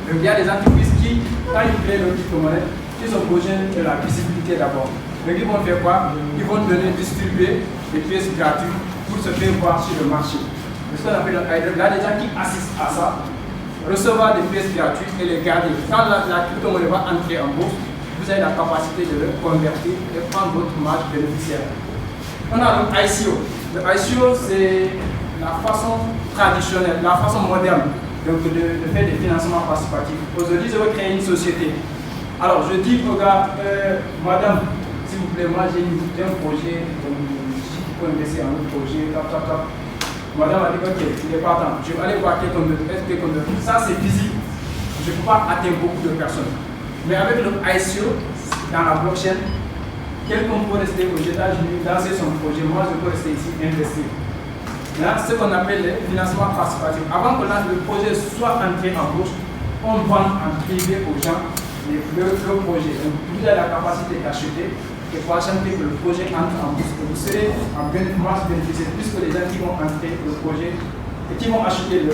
Donc, il y a des entreprises qui, quand ils créent leur crypto-monnaie, ils ont besoin de la visibilité d'abord. Donc, ils vont faire quoi? Ils vont distribuer des pièces gratuites pour se faire voir sur le marché. C'est ce qu'on appelle le airdrop. Il y a des gens qui assistent à ça, recevoir des pièces gratuites et les garder. Quand la crypto-monnaie va entrer en bourse, vous avez la capacité de le convertir et prendre votre marge bénéficiaire. On a le ICO. Le ICO, c'est la façon traditionnelle, la façon moderne donc de faire des financements participatifs. Aujourd'hui, je veux créer une société. Alors, je dis aux gars, madame, s'il vous plaît, moi j'ai un projet, je peux investir en un projet, Madame a dit, ok, il est partant. Je vais aller voir quelqu'un d'autre. Ça, c'est visible. Je ne peux pas atteindre beaucoup de personnes. Mais avec le ICO, dans la blockchain, quelqu'un peut rester aux États-Unis, lancer son projet. Moi, je peux rester ici, investir. Là, ce qu'on appelle le financement participatif. Avant que le projet soit entré en bourse, on vend en privé aux gens le projet. Donc, vous avez la capacité d'acheter et pour acheter que le projet entre en bourse. Vous serez en bénéficiaire puisque les gens qui vont entrer le projet et qui vont acheter le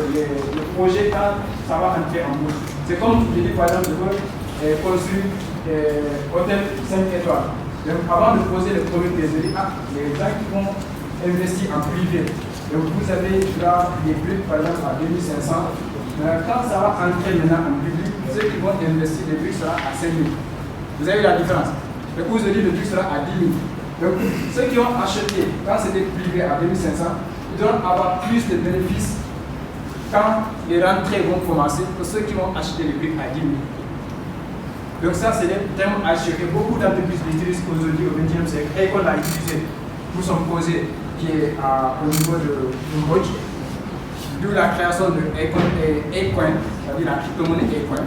projet quand ça va entrer en bourse. C'est comme je dis par exemple, je veux construire hôtel 5 étoiles. Donc avant de poser le premier trésorerie, les gens qui vont investir en privé. Donc vous avez là des briques par exemple à 2500. Quand ça va entrer maintenant en public, ceux qui vont investir les briques sera à 5000. Vous avez la différence. Le coût de le brique sera à 10 000. Donc ceux qui ont acheté quand c'était privé à 2500, ils doivent avoir plus de bénéfices quand les rentrées vont commencer que ceux qui vont acheter les briques à 10 000. Donc ça, c'est des termes à que beaucoup d'entreprises utilisent aujourd'hui au XXe siècle. Et qu'on l'a utilisé pour son projet qui est au niveau de Moj, d'où la création de Acorn, c'est-à-dire la crypto-monnaie Acorn.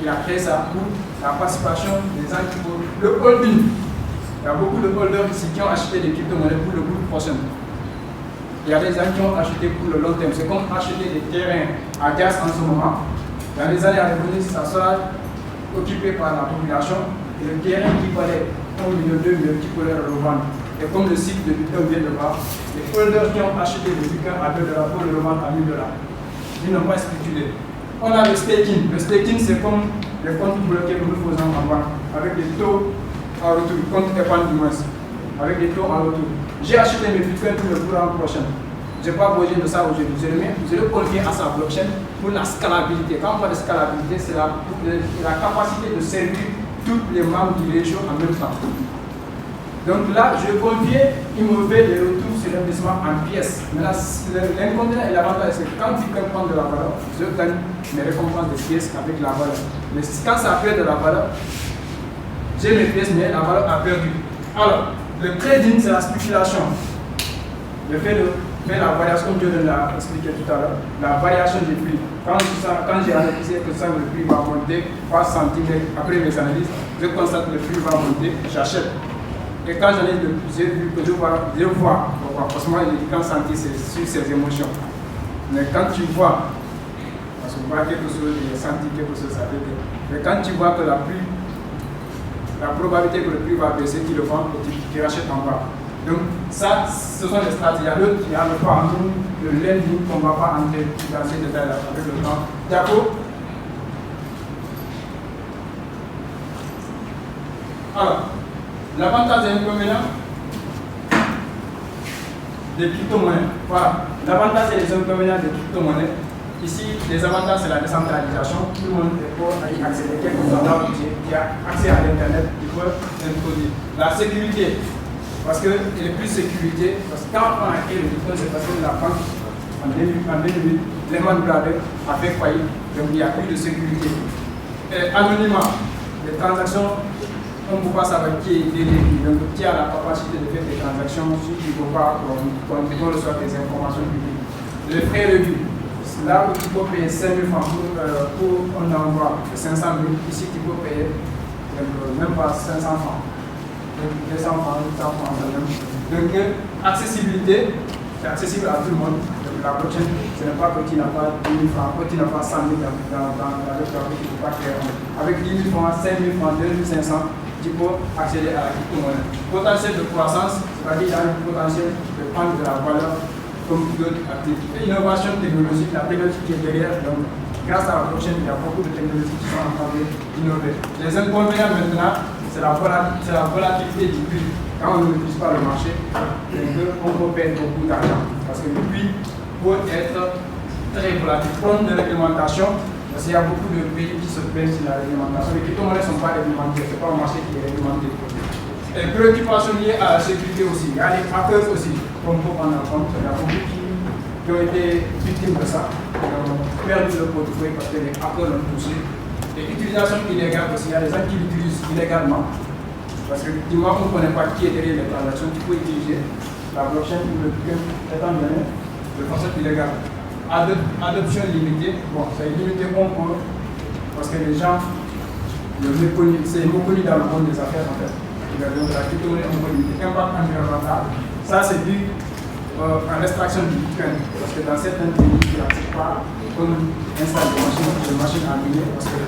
Il a créé ça pour la participation des gens qui font le holding. Il y a beaucoup de holders ici qui ont acheté des crypto-monnaies pour le groupe prochain. Il y a des gens qui ont acheté pour le long terme. C'est comme acheter des terrains à gaz en ce moment. Dans les années à venir, ça sera occupé par la population. Et le terrain qui valait 1 million, 2 millions, qui pourrait le revendre. Et comme le cycle de Bitcoin vient de voir, les holders qui ont acheté des Bitcoin à 2 $ pour le revendre à 1 000 $. Ils n'ont pas spéculé. On a le staking. Le staking, c'est comme les comptes bloqués que nous faisons en banque, avec des taux en retour, compte épargne du moins, avec des taux en retour. J'ai acheté mes bitcoins pour le courant prochain. Je n'ai pas besoin de ça aujourd'hui. Je le conviens à sa blockchain pour la scalabilité. Quand on parle de scalabilité, c'est la capacité de servir tous les membres du réseau en même temps. Donc là, je conviens, il me fait des retours sur l'investissement en pièces. Maintenant, l'inconvénient et l'avantage, c'est que quand tu peux prendre de la valeur, je gagne mes récompenses des pièces avec la valeur. Mais quand ça perd de la valeur, j'ai mes pièces, mais la valeur a perdu. Alors, le trading, c'est la spéculation. Le fait de faire la variation, comme je l'ai expliqué tout à l'heure, la variation du prix. Quand j'ai analysé que ça, le prix va monter 3 centimes, après mes analyses, je constate que le prix va monter, j'achète. Et quand j'analyse le prix, j'ai vu que je vois, parce que moi, quand sentir, c'est sur ses émotions. Mais quand tu vois, parce que voir quelque chose, et sentir quelque chose, ça veut dire. Mais quand tu vois que la probabilité que le prix va baisser, tu le vends et tu rachètes en bas. Donc, ça, ce sont les stratégies. Il y a le farming, le lending, qu'on ne va pas entrer dans ces détails avec le temps. D'accord? Alors, l'avantage et l'inconvénient des crypto-monnaies. Voilà, l'avantage et les inconvénients des crypto-monnaies. Ici, les avantages, c'est la décentralisation. Tout le monde peut y accéder. Quel que soit l'ordre qui a accès à l'Internet, il peut introduire. La sécurité. Parce qu'il est plus sécurité. Parce que quand on a créé le Bitcoin, c'est parce que la banque, en 2008, Lehman Brothers a fait faillite. Donc il n'y a plus de sécurité. Et anonymat. Les transactions, on ne peut pas savoir qui est délégué. Donc qui a la capacité de faire des transactions, ceux qui ne vont pas, qu'on reçoit des informations publiques. Les frais revues. Là où tu peux payer 5 000 francs pour un envoi de 500 000, ici tu peux payer même pas 500 francs. 200 francs, 800 francs. Donc, accessibilité, c'est accessible à tout le monde. Donc, la blockchain, ce n'est pas que tu n'as pas 10 000 francs, que tu n'as pas 100 000 dans la blockchain, tu ne peux pas créer. Avec 10 000 francs, 5 000 francs, 2 500, tu peux accéder à la crypto-monnaie. Potentiel de croissance, c'est-à-dire qu'il y a un potentiel de prendre de la valeur comme d'autres actifs. Et innovation technologique, la technologie qui est derrière, donc grâce à la blockchain, il y a beaucoup de technologies qui sont en train d'innover. Les inconvénients maintenant, c'est la volatilité du prix. Quand on ne maîtrise pas le marché, on peut perdre beaucoup d'argent. Parce que le prix peut être très volatile. Comme de réglementation, parce qu'il y a beaucoup de pays qui se plaignent sur la réglementation. Les crypto-monnaies ne sont pas réglementées, ce n'est pas un marché qui est réglementé. Et préoccupations liées à la sécurité aussi. Il y a les hackers aussi, comme on peut prendre en compte. Il y a beaucoup qui ont été victimes de ça, qui ont perdu le portefeuille parce que les hackers l'ont touché. Et utilisation illégale aussi, il y a des gens qui l'utilisent illégalement. Parce que du moment qu'on ne connaît pas qui est derrière les transactions, tu peux utiliser la blockchain ou le Bitcoin étant donné de façon illégale. Adoption limitée, bon, c'est limité on peut, parce que les gens, c'est méconnu dans le monde des affaires en fait. Donc la crypto-monnaie on peut limiter. Impact environnemental, ça c'est dû à l'extraction du Bitcoin. Parce que dans certains pays, ils n'acceptent pas comme installer des machines à miner parce que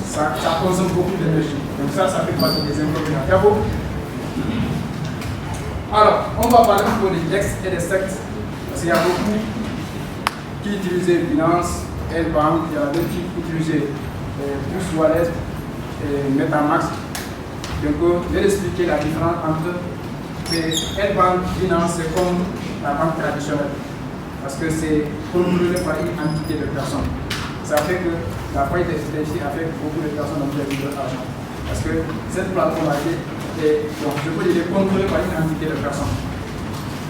ça consomme beaucoup d'énergie. Donc ça fait partie des inconvénients. Alors, on va parler un peu des DEX et des SEC. Parce qu'il y a beaucoup qui utilisaient Binance, L-Bank, il y a d'autres qui utilisaient Pulse Wallet et Metamask. Donc, je vais expliquer la différence entre L-Bank, Binance, c'est comme la banque traditionnelle. Parce que c'est contrôlé par une entité de personnes. Ça fait que la faillite des FTX a fait que beaucoup de personnes ont perdu leur argent. Parce que cette plateforme a été, contrôlée par une entité de personnes.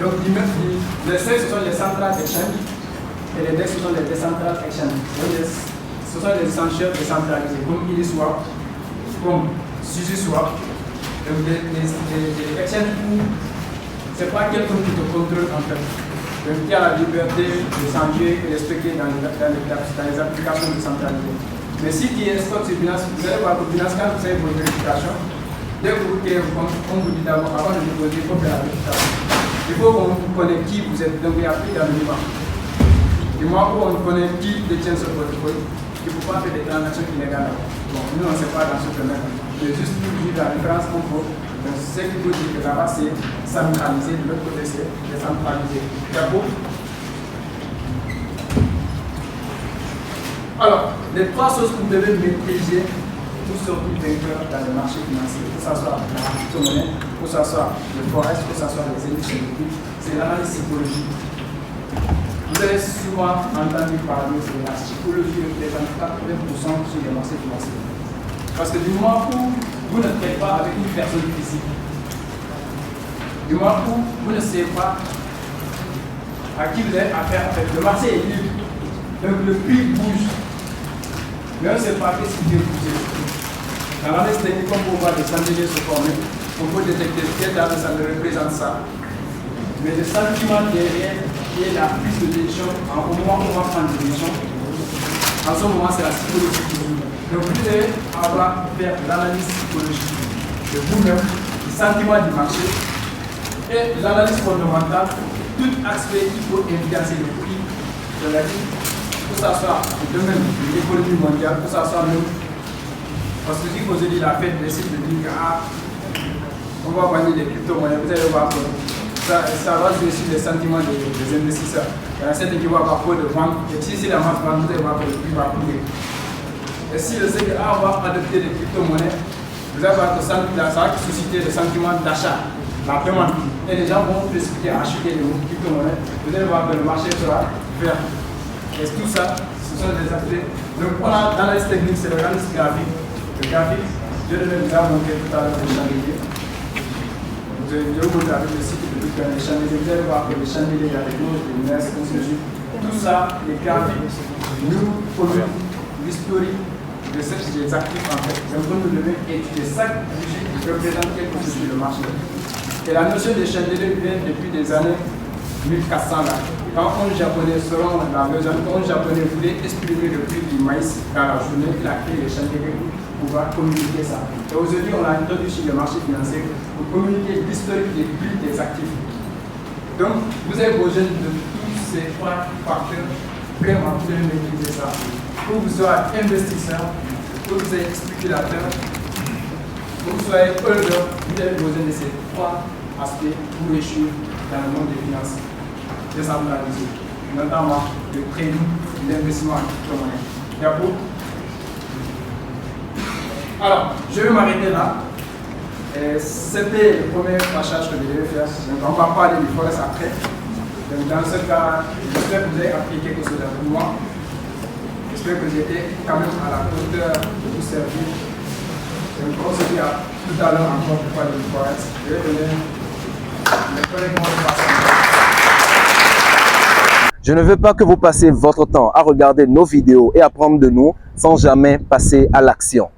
Donc, les SEC, ce sont les central exchange et les DEX, ce sont les décentrales exchange. Ce sont les échangeurs décentralisés, comme Uniswap, comme SushiSwap. Donc, les exchanges où ce n'est pas quelqu'un qui te contrôle en fait. Donc, il y a la liberté de s'engager et de stocker dans les applications décentralisées. Mais si tu es stock sur Binance, vous allez voir que Binance, quand vous avez vos vérifications, dès que vous créez un compte, on vous dit d'abord, avant de déposer, il faut faire la vérification. Il faut qu'on vous connaisse qui vous êtes, donc il n'y a plus d'anonymat. Du moment où on connaît qui détient ce portefeuille, il ne faut pas faire des transactions illégales. Bon, nous, on ne sait pas dans ce domaine. Mais juste pour dire la différence qu'on faut. Donc, ce qui veut dire que là-bas, c'est centralisé, de l'autre côté, c'est décentralisé. D'accord? Alors, les trois choses que vous devez maîtriser pour sortir vainqueur dans le marché financier, que ce soit la crypto-monnaie, que ce soit le forex, que ce soit les élites, c'est l'analyse psychologique. Vous avez souvent entendu parler de la psychologie représente 80% sur les marchés financiers. Parce que du moment où vous ne traitez pas avec une personne physique, Du moment où vous ne savez pas à qui vous avez affaire, en fait, le marché est libre. Donc le prix bouge. Mais on ne sait pas qu'est-ce qui fait bouger. Dans l'analyse technique, comme vous voyez les chandeliers se former, on peut détecter quel date ça représente ça. Mais le sentiment derrière, qui est la prise de décision, au moment où on va prendre une décision, en ce moment, c'est la psychologie. Donc vous devez avoir faire l'analyse psychologique de vous-même, du sentiment du marché et l'analyse fondamentale, tout aspect qui peut influencer le prix de la vie, que ce soit le domaine de l'économie mondiale, que ce soit même. Parce que si aujourd'hui la fête décide de dire on va vendre des crypto-monnaies, vous allez voir que ça va jouer sur les sentiments des investisseurs. Il y en a certains qui vont avoir peur de vendre, et si la masse vend, vous allez voir que le prix va couler. Et si le CDA va adopter des crypto-monnaies, vous allez voir que ça va susciter le sentiment d'achat, la demande. Et les gens vont précipiter à acheter les crypto-monnaies. Vous allez voir que le marché sera vert. Et tout ça, ce sont des aspects. Donc, on a l'analyse technique, c'est l'analyse graphique. Le graphique, je devais vous avoir montré tout à l'heure le chandelier. Je vais vous montrer avec le site de Bitcoin, les chandeliers. Vous allez voir que les chandeliers, il y a des cloches, des messes, ainsi de suite. Tout ça, les graphiques, nous promettent l'historique de ces actifs en fait. Donc, nous devons étudier chaque budget qui représente quelque chose sur le marché. Et la notion des chandeliers vient depuis des années 1400 là. Quand un japonais, selon la version, quand un japonais voulait exprimer le prix du maïs dans la journée, il a créé les chandeliers pour pouvoir communiquer ça. Et aujourd'hui, on a introduit sur le marché financier pour communiquer l'historique des prix des actifs. Donc, vous avez besoin de tous ces trois facteurs, vraiment, vous devez maîtriser ça. Pour que vous soyez investisseur, pour que vous soyez spéculateur, pour que vous soyez holder, vous avez besoin de ces trois aspects pour réussir dans le monde des finances décentralisées, notamment le trading, l'investissement en crypto-monnaie. D'accord? Alors, je vais m'arrêter là. C'était le premier passage que je devais faire. Donc, on va parler du forex après. Donc, dans ce cas, j'espère que vous avez appris quelque chose avec moi. J'espère que j'étais quand même à la hauteur de vous servir. Donc, on se dit à tout à l'heure encore pour parler du forex. Je vais donner le premier mot de passage. Je ne veux pas que vous passiez votre temps à regarder nos vidéos et apprendre de nous sans jamais passer à l'action.